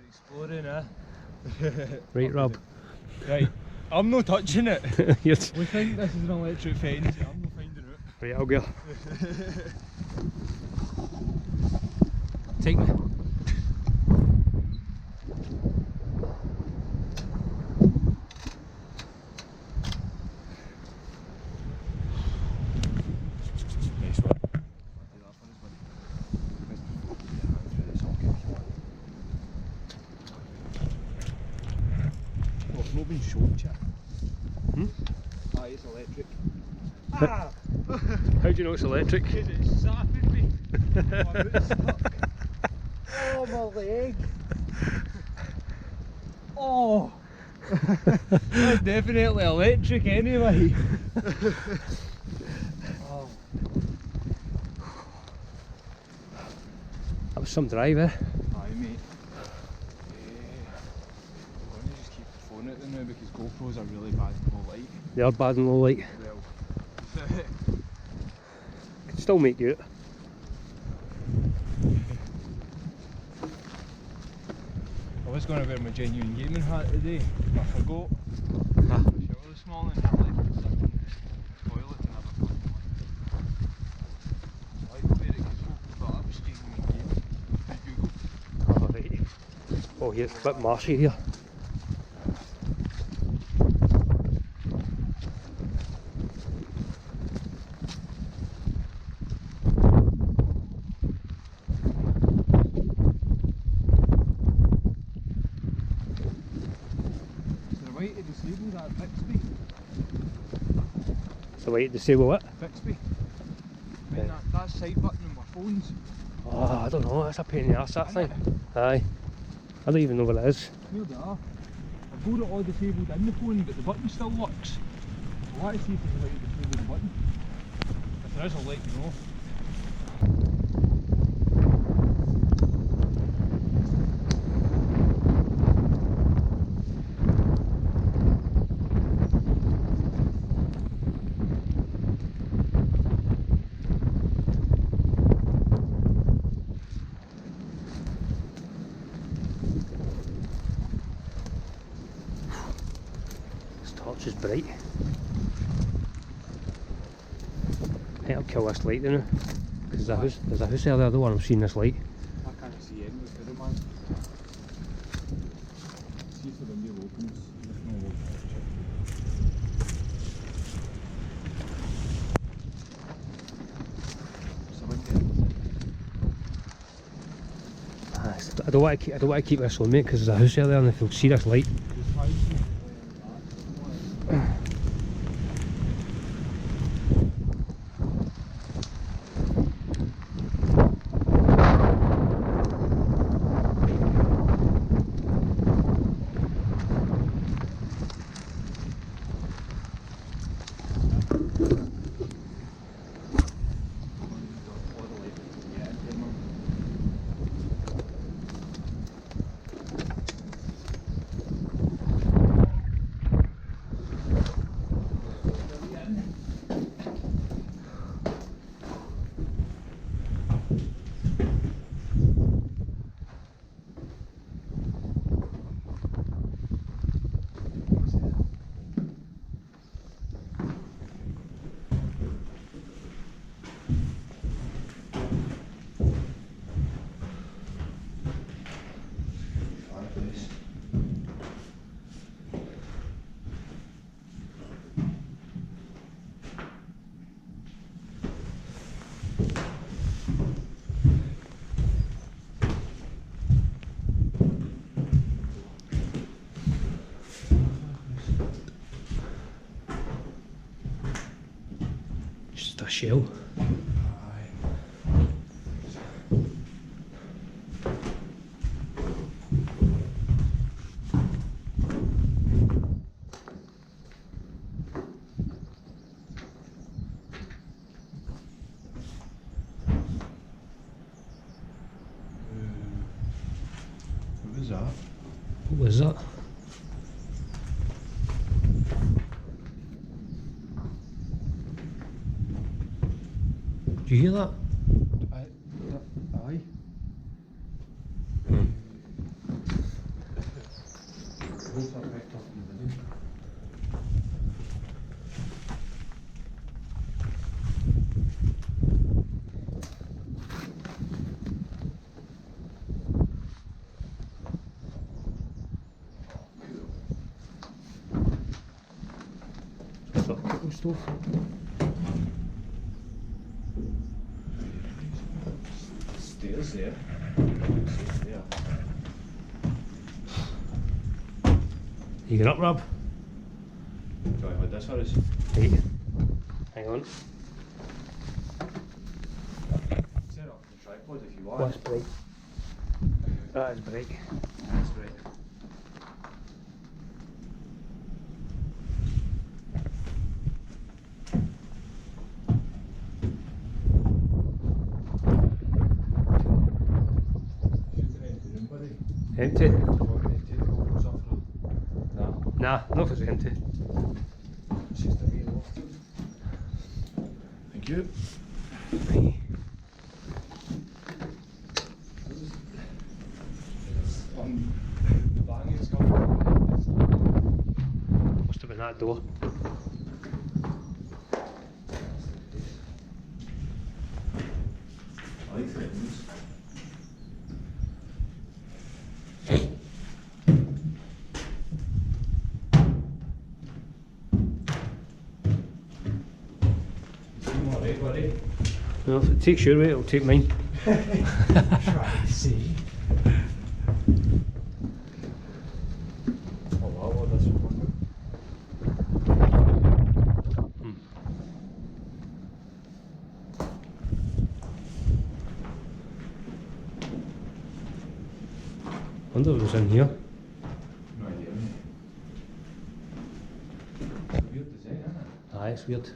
Exploring, eh? Right, Rob. Right, I'm not touching it. Yes. We think this is an electric fence, I'm not finding it. Right, I'll go. Take me. Nice one. Oh, I've not been shown, chat. Hmm? Ah, it's electric. Ah! How do you know it's electric? Because it's zapping me. Oh, my boot's stuck. Oh, my leg. Oh! That's definitely electric anyway. Oh. That was some drive, eh? Aye, mate. I'm going to just keep the phone out there now because GoPros are really bad in low light. They are bad in low light. Well, Could still make you out. I was going to wear my genuine gaming hat today, but I forgot. Ah. Shower this morning and I left it sitting in the toilet and never put it on. I like to wear it because folk thought I was genuine gaming. Hey Google. Alright. Oh, here, it's a bit marshy here. Is there a way to disable that Bixby? So wait, disable what? Bixby? I mean that side button on my phones. Oh, I don't know, that's a pain in the arse, that Isn't thing. Aye. I don't even know what it is. Here they are. I've got it all disabled in the phone but the button still works. I want to see if there's a way to disable the button. If there is, I'll let you know. This torch is bright. I think I'll kill this light now. Because there's a house there, I don't want to see this light. I can't see anything with it, man. See if the window opens. There's no open. I don't want to keep this on, mate, because there's a house there and if they'll see this light. Just a shell. What was that? What was that? Do you hear that? Aye. stove. Stairs there. There. You get up, Rob? Do I hold this for us? Right. Hang on. Set up the tripod if you want. That's bright. That is bright. That's right. Empty? No. Nah, not if it's empty. It's just a wee loft. Thank you. Right. The bang is coming. Must have been that door. I like things. Alright, buddy. Well, if it takes your way, it'll take mine. Try to see. Oh wow, what that's one. Wonder what was in here. No idea. Weird design, isn't it? Aye, it's weird.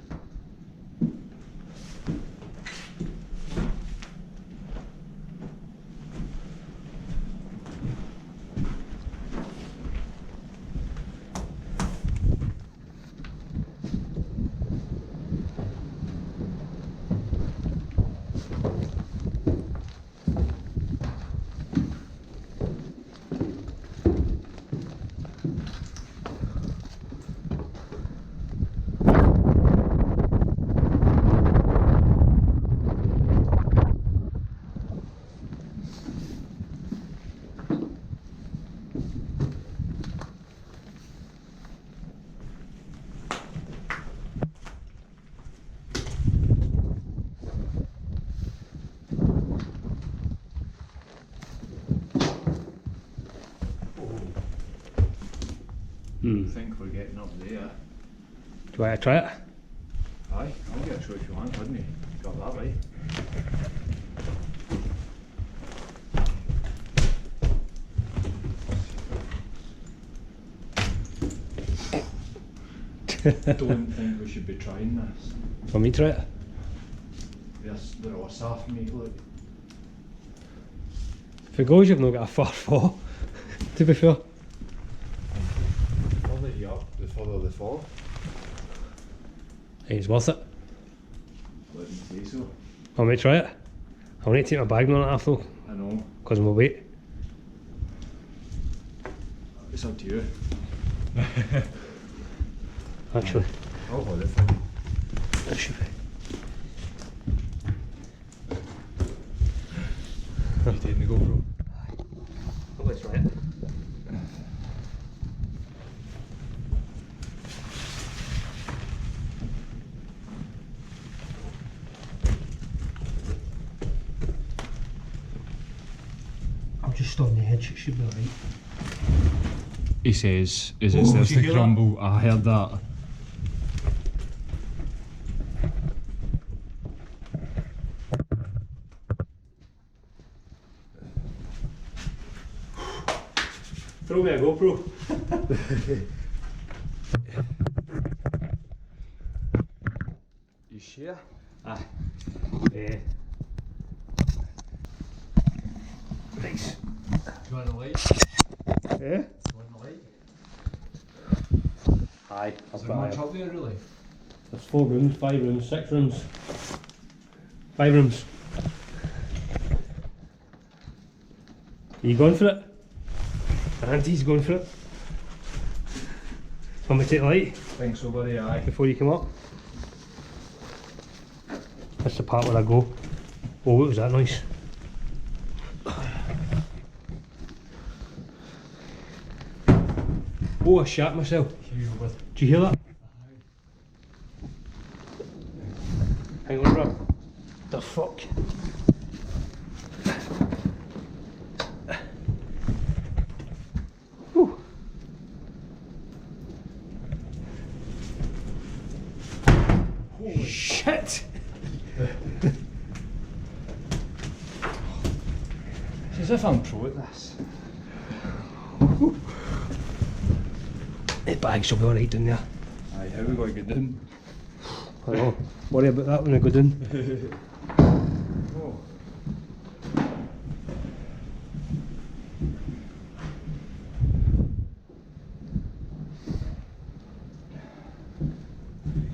I think we're getting up there. Do you want to try it? Aye, I'll get a show if you want, wouldn't you? Got that right. Don't think we should be trying this. Want me to try it? They're all soft, mate, look. If it goes, you've not got a far fall, to be fair. The further you up, the further they fall. Hey, it's worth it. Let me say so. Want me to try it? I'll need to take my bag on it after, I know. because of my weight. It's up to you. Actually, I'll hold it for you. that should be. You taking the GoPro? Well, let's try it. I'm just on the edge, it should be alright. He says, is it Oh, starts did you to hear crumble? I heard that. Throw me a GoPro. You sure? Aye. Nice. Do you want a light? Yeah? You want a light? Aye. Is there much up there really? There's 4 rooms, 5 rooms, 6 rooms. 5 rooms. Are you going for it? Auntie's going for it. Want me to take the light Thanks so, buddy, aye. before you come up? That's the part where I go. Oh, what was that noise? Oh, I shat myself. You with Did you hear that? Hang on, Rob. The fuck? Whew. Holy shit! It's as if I'm pro at this. The bags will be alright down there. Aye, how are we going to get down? I know. Worry about that when I go down. Oh.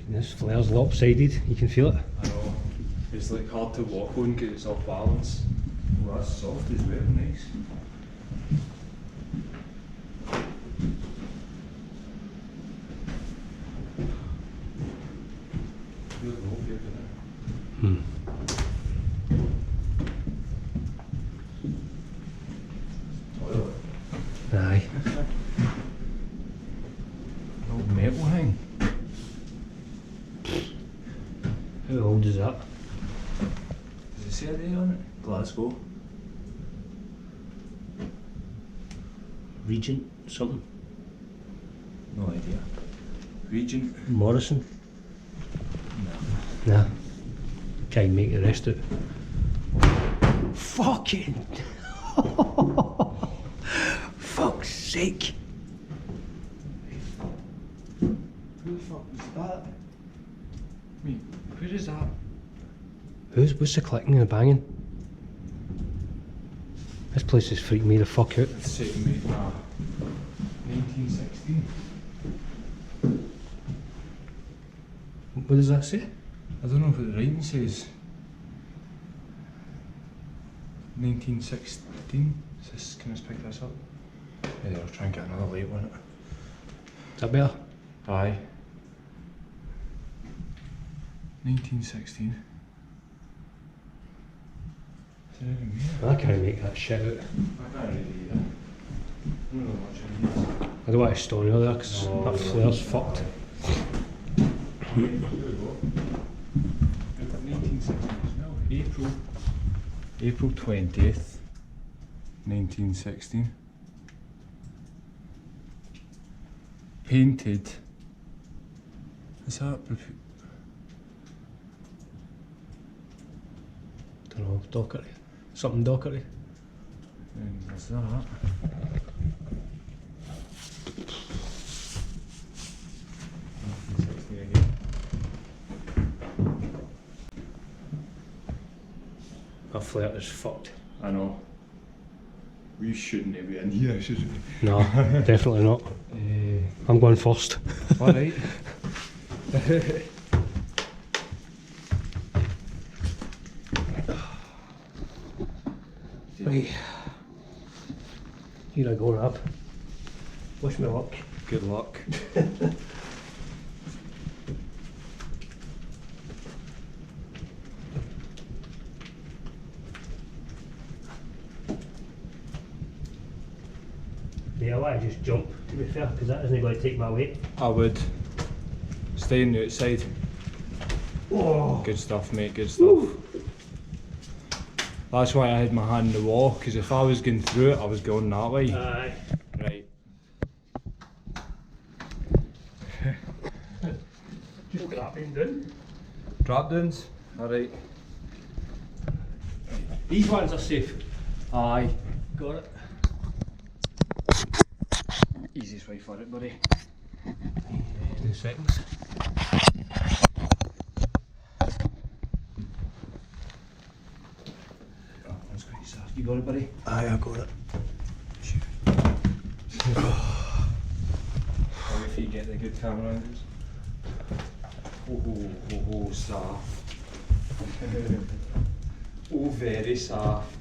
This flare's lopsided, you can feel it. I know. It's like hard to walk on because it's off balance. Well, that's soft as well, nice. Hmm. Aye. Old metal thing. How old is that? Does it say a day on it? Glasgow. Regent something? No idea. Regent? Morrison? No. Nah. Can't make the rest of it. Fucking fuck's sake. Who the fuck was that? Mate, where is that? What's the clicking and the banging? This place is freaking me the fuck out. It's saying mate, 1916. What does that say? I don't know what the writing says. 1916. Can I just pick this up? Yeah, I'll try and get another light on it. Is that better? Aye. 1916. Is there anything here? I can't make that shit out. I can't really either. I don't know much of these. I don't want to stone you there because that flare's fucked. 1916 as well. April 20th, 1916. Painted. Is that? Don't know, dockery. Something dockery. Is that? 1916 again. That flare is fucked. I know. We shouldn't be in here, should we? No, definitely not. I'm going first. Alright. Right. Here I go, Rab. Wish me luck. Good luck. Yeah, I want to just jump, to be fair, because that isn't going to take my weight. I would. Stay on the outside. Oh. Good stuff, mate, good stuff. That's why I had my hand in the wall, because if I was going through it, I was going that way. Aye. Right. Just grabbing down. Drop downs? Alright. These ones are safe. Aye. Got it. Easiest way for it, buddy. 2 seconds. Oh, that's quite soft. You got it, buddy? Aye, I got it. Or if you get the good camera angles. Oh, soft. Oh, very soft.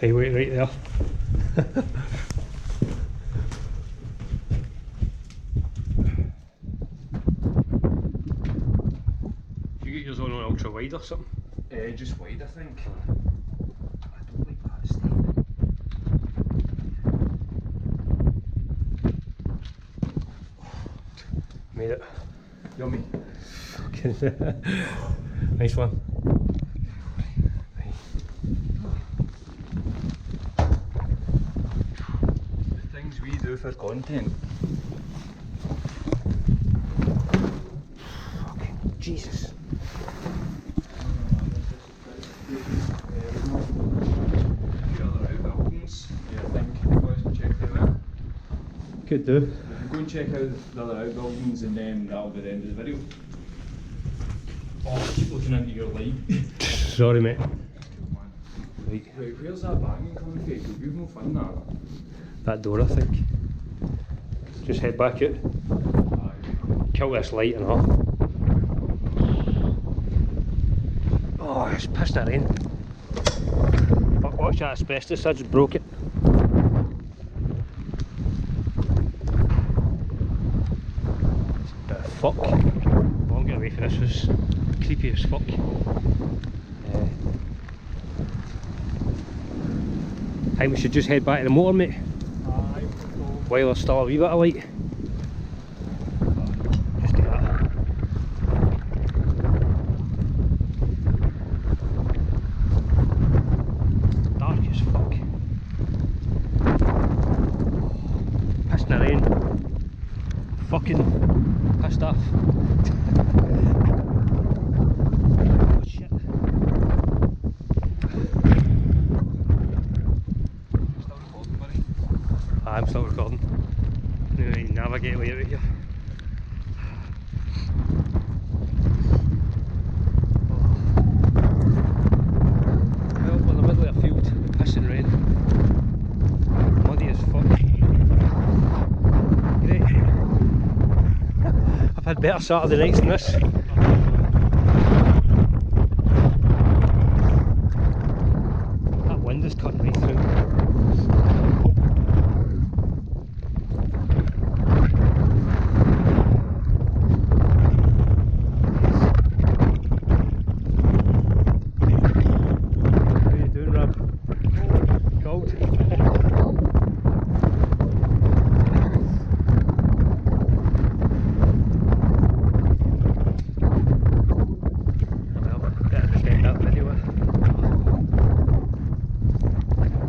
Hey, wait right there. You get yours on ultra wide or something? Just wide, I think. I don't like that statement. Made it. Yummy. Nice one. The things we do for content. Fucking Jesus. Yeah, I think. Let's check them out. Could do. We can go and check out the other outbuildings and then that'll be the end of the video. Oh, I keep looking into your light. Sorry, mate. Right. Wait, where's that banging coming from? Because we've no fun that. That door, I think. Just head back out. Kill this light and all. Oh, it's pissing it rain. Fuck, watch that asbestos, I just broke it. Bit of fuck. Well, I'm getting away from this, was creepy as fuck. I think we should just head back to the motor, mate. While there's still a wee bit of light. Just do that. Dark as fuck. Pissing the rain. Fucking pissed off. Oh shit. Still recording, buddy? I'm still recording. Now we navigate way out of here. Well, we're in the middle of a field with pissing rain. Muddy as fuck. Great. I've had better Saturday nights than this.